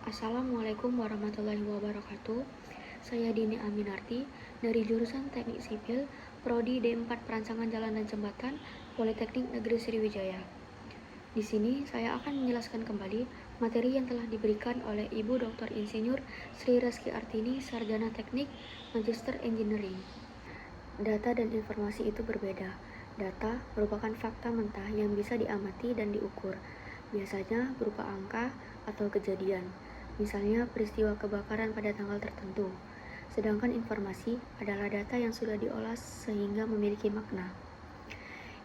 Assalamualaikum warahmatullahi wabarakatuh. Saya Dini Aminarti dari jurusan Teknik Sipil, Prodi D4 Perancangan Jalan dan Jembatan, Politeknik Negeri Sriwijaya. Di sini saya akan menjelaskan kembali materi yang telah diberikan oleh Ibu Dr. Insinyur Sri Reski Artini, Sarjana Teknik, Magister Engineering. Data dan informasi itu berbeda. Data merupakan fakta mentah yang bisa diamati dan diukur, biasanya berupa angka atau kejadian, misalnya peristiwa kebakaran pada tanggal tertentu. Sedangkan informasi adalah data yang sudah diolah sehingga memiliki makna.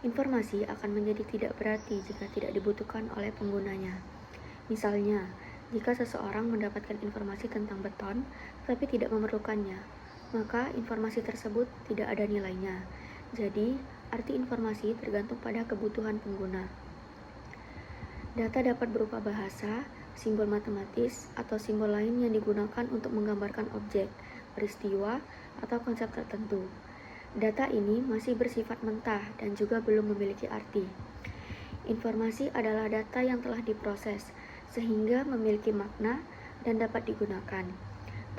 Informasi akan menjadi tidak berarti jika tidak dibutuhkan oleh penggunanya. Misalnya, jika seseorang mendapatkan informasi tentang beton tetapi tidak memerlukannya, maka informasi tersebut tidak ada nilainya. Jadi, arti informasi tergantung pada kebutuhan pengguna. Data dapat berupa bahasa, simbol matematis, atau simbol lain yang digunakan untuk menggambarkan objek, peristiwa, atau konsep tertentu. Data ini masih bersifat mentah dan juga belum memiliki arti. Informasi adalah data yang telah diproses, sehingga memiliki makna dan dapat digunakan,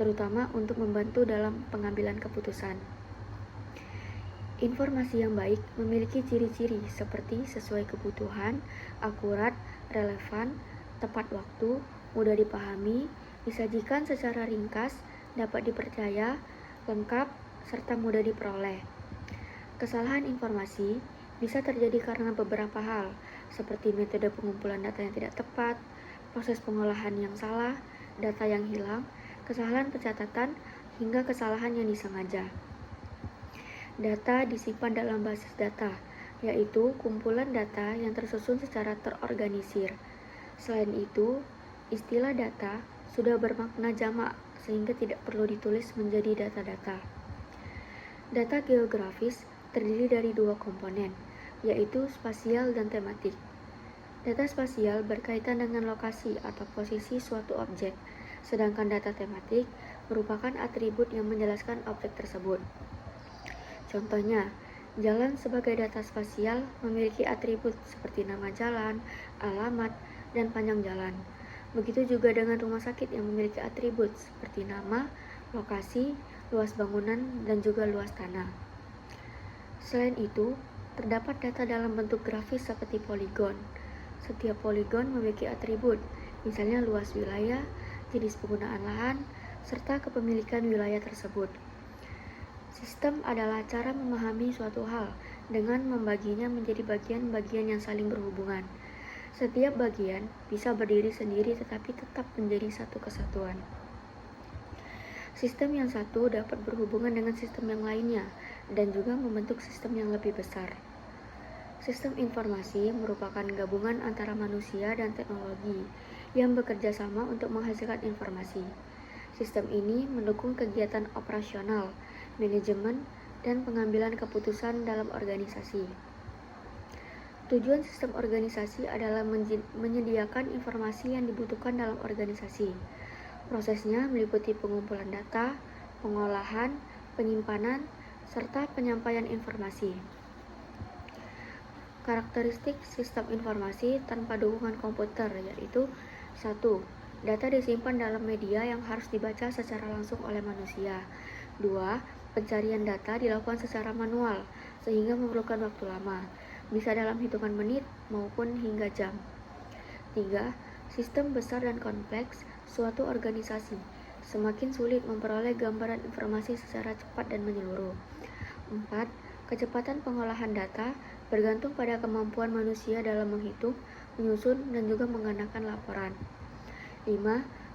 terutama untuk membantu dalam pengambilan keputusan. Informasi yang baik memiliki ciri-ciri seperti sesuai kebutuhan, akurat, relevan, tepat waktu, mudah dipahami, disajikan secara ringkas, dapat dipercaya, lengkap, serta mudah diperoleh. Kesalahan informasi bisa terjadi karena beberapa hal, seperti metode pengumpulan data yang tidak tepat, proses pengolahan yang salah, data yang hilang, kesalahan pencatatan, hingga kesalahan yang disengaja. Data disimpan dalam basis data, yaitu kumpulan data yang tersusun secara terorganisir. Selain itu, istilah data sudah bermakna jamak sehingga tidak perlu ditulis menjadi data-data. Data geografis terdiri dari dua komponen, yaitu spasial dan tematik. Data spasial berkaitan dengan lokasi atau posisi suatu objek, sedangkan data tematik merupakan atribut yang menjelaskan objek tersebut. Contohnya, jalan sebagai data spasial memiliki atribut seperti nama jalan, alamat, dan panjang jalan. Begitu juga dengan rumah sakit yang memiliki atribut seperti nama, lokasi, luas bangunan, dan juga luas tanah. Selain itu, terdapat data dalam bentuk grafis seperti poligon. Setiap poligon memiliki atribut, misalnya luas wilayah, jenis penggunaan lahan, serta kepemilikan wilayah tersebut. Sistem adalah cara memahami suatu hal dengan membaginya menjadi bagian-bagian yang saling berhubungan. Setiap bagian bisa berdiri sendiri tetapi tetap menjadi satu kesatuan. Sistem yang satu dapat berhubungan dengan sistem yang lainnya dan juga membentuk sistem yang lebih besar. Sistem informasi merupakan gabungan antara manusia dan teknologi yang bekerja sama untuk menghasilkan informasi. Sistem ini mendukung kegiatan operasional, manajemen, dan pengambilan keputusan dalam organisasi. Tujuan sistem organisasi adalah menyediakan informasi yang dibutuhkan dalam organisasi. Prosesnya meliputi pengumpulan data, pengolahan, penyimpanan, serta penyampaian informasi. Karakteristik sistem informasi tanpa dukungan komputer yaitu 1. Data disimpan dalam media yang harus dibaca secara langsung oleh manusia. 2. Pencarian data dilakukan secara manual, sehingga memerlukan waktu lama, bisa dalam hitungan menit maupun hingga jam. 3. Sistem besar dan kompleks suatu organisasi, semakin sulit memperoleh gambaran informasi secara cepat dan menyeluruh. 4. Kecepatan pengolahan data bergantung pada kemampuan manusia dalam menghitung, menyusun, dan juga menggunakan laporan. 5.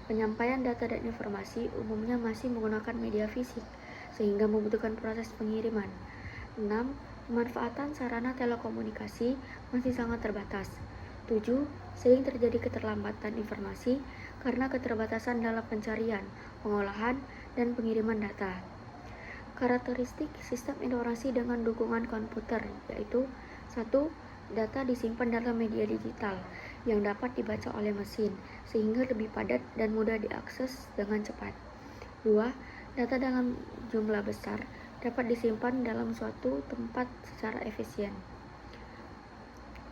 Penyampaian data dan informasi umumnya masih menggunakan media fisik, sehingga membutuhkan proses pengiriman. 6. Pemanfaatan sarana telekomunikasi masih sangat terbatas. 7. Sering terjadi keterlambatan informasi karena keterbatasan dalam pencarian, pengolahan, dan pengiriman data. Karakteristik sistem informasi dengan dukungan komputer yaitu 1. Data disimpan dalam media digital yang dapat dibaca oleh mesin sehingga lebih padat dan mudah diakses dengan cepat. 2. Data dalam jumlah besar dapat disimpan dalam suatu tempat secara efisien.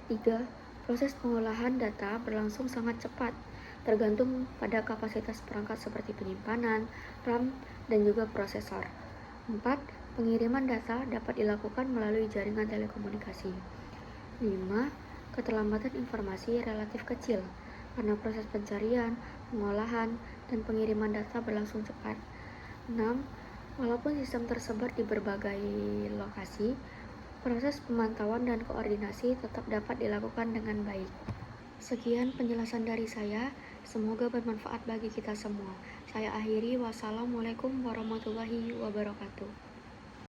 3. Proses pengolahan data berlangsung sangat cepat tergantung pada kapasitas perangkat seperti penyimpanan, RAM, dan juga prosesor. 4. Pengiriman data dapat dilakukan melalui jaringan telekomunikasi. 5. Keterlambatan informasi relatif kecil, karena proses pencarian, pengolahan, dan pengiriman data berlangsung cepat. 6. Walaupun sistem tersebar di berbagai lokasi, proses pemantauan dan koordinasi tetap dapat dilakukan dengan baik. Sekian penjelasan dari saya, semoga bermanfaat bagi kita semua. Saya akhiri, wassalamualaikum warahmatullahi wabarakatuh.